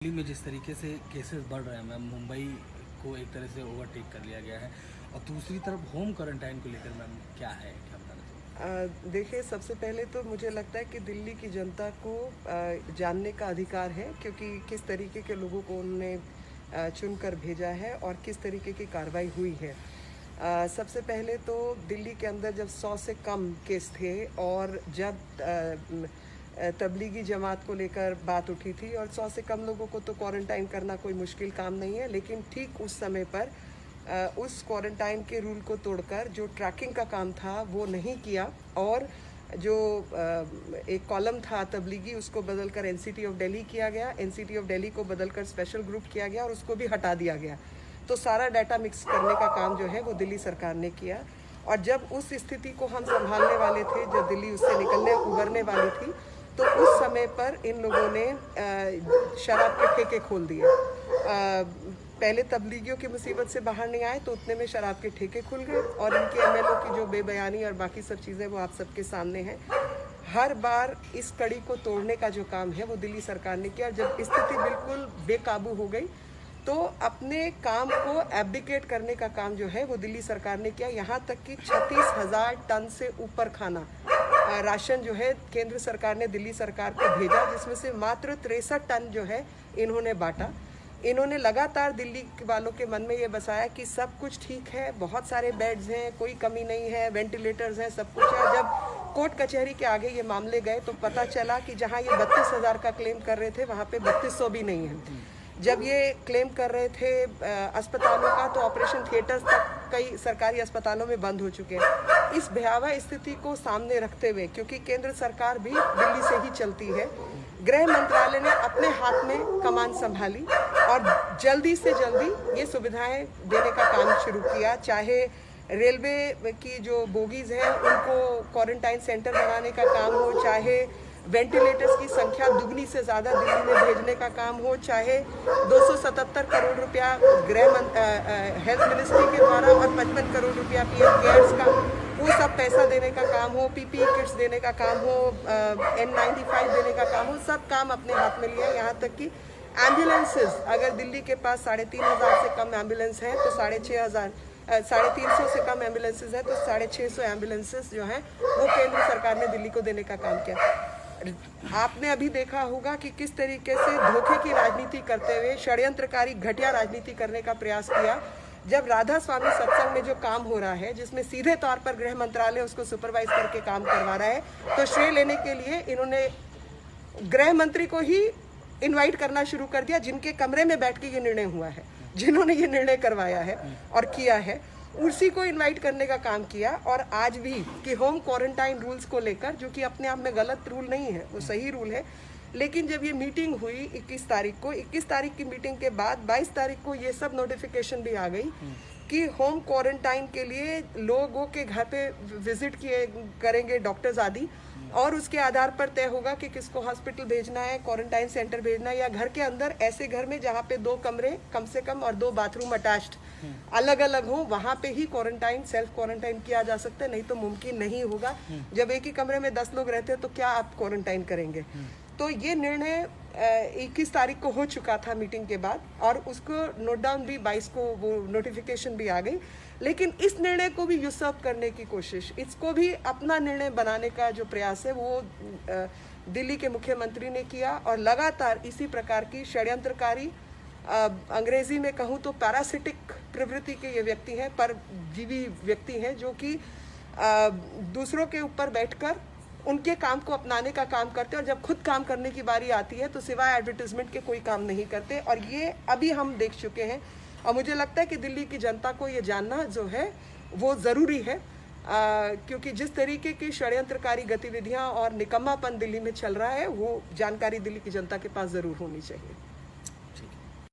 दिल्ली में जिस तरीके से केसेस बढ़ रहे हैं मैम, मुंबई को एक तरह से ओवरटेक कर लिया गया है और दूसरी तरफ होम क्वारंटाइन को लेकर मैम क्या है, क्या बताना चाहिए? देखिए, सबसे पहले तो मुझे लगता है कि दिल्ली की जनता को जानने का अधिकार है, क्योंकि किस तरीके के लोगों को उन्होंने चुनकर भेजा है और किस तरीके की कार्रवाई हुई है। सबसे पहले तो दिल्ली के अंदर जब 100 से कम केस थे और जब तबलीगी जमात को लेकर बात उठी थी और 100 से कम लोगों को तो क्वारंटाइन करना कोई मुश्किल काम नहीं है, लेकिन ठीक उस समय पर उस क्वारंटाइन के रूल को तोड़कर जो ट्रैकिंग का काम था वो नहीं किया और जो एक कॉलम था तबलीगी उसको बदलकर एनसीटी ऑफ दिल्ली किया गया, एनसीटी ऑफ दिल्ली को बदलकर स्पेशल ग्रुप किया गया और उसको भी हटा दिया गया। तो सारा डाटा मिक्स करने का काम जो है वो दिल्ली सरकार ने किया। और जब उस स्थिति को हम संभालने वाले थे, जब दिल्ली उससे उबरने वाली थी, तो उस समय पर इन लोगों ने शराब के ठेके खोल दिए। पहले तबलीगियों की मुसीबत से बाहर नहीं आए तो उतने में शराब के ठेके खुल गए और इनके एमएलओ की जो बेबयानी और बाकी सब चीज़ें वो आप सबके सामने हैं। हर बार इस कड़ी को तोड़ने का जो काम है वो दिल्ली सरकार ने किया। जब स्थिति बिल्कुल बेकाबू हो गई तो अपने काम को एब्डिकेट करने का काम जो है वो दिल्ली सरकार ने किया। यहाँ तक कि 36,000 टन से ऊपर खाना राशन जो है केंद्र सरकार ने दिल्ली सरकार को भेजा, जिसमें से मात्र 63 टन जो है इन्होंने बांटा। इन्होंने लगातार दिल्ली वालों के मन में ये बसाया कि सब कुछ ठीक है, बहुत सारे बेड्स हैं, कोई कमी नहीं है, वेंटिलेटर्स हैं, सब कुछ है। जब कोर्ट कचहरी के आगे ये मामले गए तो पता चला कि जहां ये 32,000 का क्लेम कर रहे थे वहां पे 3200 भी नहीं है। जब ये क्लेम कर रहे थे अस्पतालों का, तो ऑपरेशन थिएटर्स तक कई सरकारी अस्पतालों में बंद हो चुके हैं। इस भयावह स्थिति को सामने रखते हुए, क्योंकि केंद्र सरकार भी दिल्ली से ही चलती है, गृह मंत्रालय ने अपने हाथ में कमान संभाली और जल्दी से जल्दी ये सुविधाएं देने का काम शुरू किया। चाहे रेलवे की जो बोगीज हैं उनको क्वारंटाइन सेंटर बनाने का काम हो, चाहे वेंटिलेटर्स की संख्या दुगनी से ज़्यादा दिल्ली में भेजने का काम हो, चाहे 277 करोड़ रुपया हेल्थ मिनिस्ट्री के द्वारा और 55 करोड़ रुपया पीएम केयर्स का वो सब पैसा देने का काम हो, पीपीई किट्स देने का काम हो, N95 देने का काम हो, सब काम अपने हाथ में लिया। यहाँ तक कि एम्बुलेंसेज, अगर दिल्ली के पास 3,500 से कम एम्बुलेंस हैं तो 350 से कम एम्बुलेंसेज हैं तो 650 एम्बुलेंसेज जो हैं वो केंद्र सरकार ने दिल्ली को देने का काम किया। आपने अभी देखा होगा कि किस तरीके से धोखे की राजनीति करते हुए षड्यंत्रकारी घटिया राजनीति करने का प्रयास किया। जब राधा स्वामी सत्संग में जो काम हो रहा है, जिसमें सीधे तौर पर गृह मंत्रालय उसको सुपरवाइज करके काम करवा रहा है, तो श्रेय लेने के लिए इन्होंने गृह मंत्री को ही इनवाइट करना शुरू कर दिया, जिनके कमरे में बैठ के ये निर्णय हुआ है, जिन्होंने ये निर्णय करवाया है और किया है, उसी को इनवाइट करने का काम किया। और आज भी कि होम क्वारंटाइन रूल्स को लेकर, जो कि अपने आप में गलत रूल नहीं है, वो सही रूल है, लेकिन जब ये मीटिंग हुई 21 तारीख को, 21 तारीख की मीटिंग के बाद 22 तारीख को ये सब नोटिफिकेशन भी आ गई कि होम क्वारंटाइन के लिए लोगों के घर पे विजिट करेंगे डॉक्टर्स आदि, और उसके आधार पर तय होगा कि किसको हॉस्पिटल भेजना है, क्वारंटाइन सेंटर भेजना है, या घर के अंदर ऐसे घर में जहाँ पे 2 कमरे कम से कम और 2 बाथरूम अटैच्ड अलग अलग हो, वहाँ पे ही क्वारंटाइन सेल्फ क्वारंटाइन किया जा सकता है, नहीं तो मुमकिन नहीं होगा। जब एक ही कमरे में 10 लोग रहते हैं तो क्या आप क्वारंटाइन करेंगे? तो ये निर्णय 21 तारीख को हो चुका था मीटिंग के बाद, और उसको नोट डाउन भी 22 को वो नोटिफिकेशन भी आ गई। लेकिन इस निर्णय को भी यूसर्प करने की कोशिश, इसको भी अपना निर्णय बनाने का जो प्रयास है वो दिल्ली के मुख्यमंत्री ने किया। और लगातार इसी प्रकार की षड्यंत्रकारी, अंग्रेजी में कहूँ तो पैरासिटिक प्रवृत्ति के ये व्यक्ति हैं, परजीवी व्यक्ति हैं, जो कि दूसरों के ऊपर बैठकर उनके काम को अपनाने का काम करते हैं, और जब खुद काम करने की बारी आती है तो सिवाय एडवर्टीजमेंट के कोई काम नहीं करते। और ये अभी हम देख चुके हैं, और मुझे लगता है कि दिल्ली की जनता को ये जानना जो है वो ज़रूरी है, क्योंकि जिस तरीके की षड्यंत्रकारी गतिविधियां और निकम्मापन दिल्ली में चल रहा है, वो जानकारी दिल्ली की जनता के पास ज़रूर होनी चाहिए।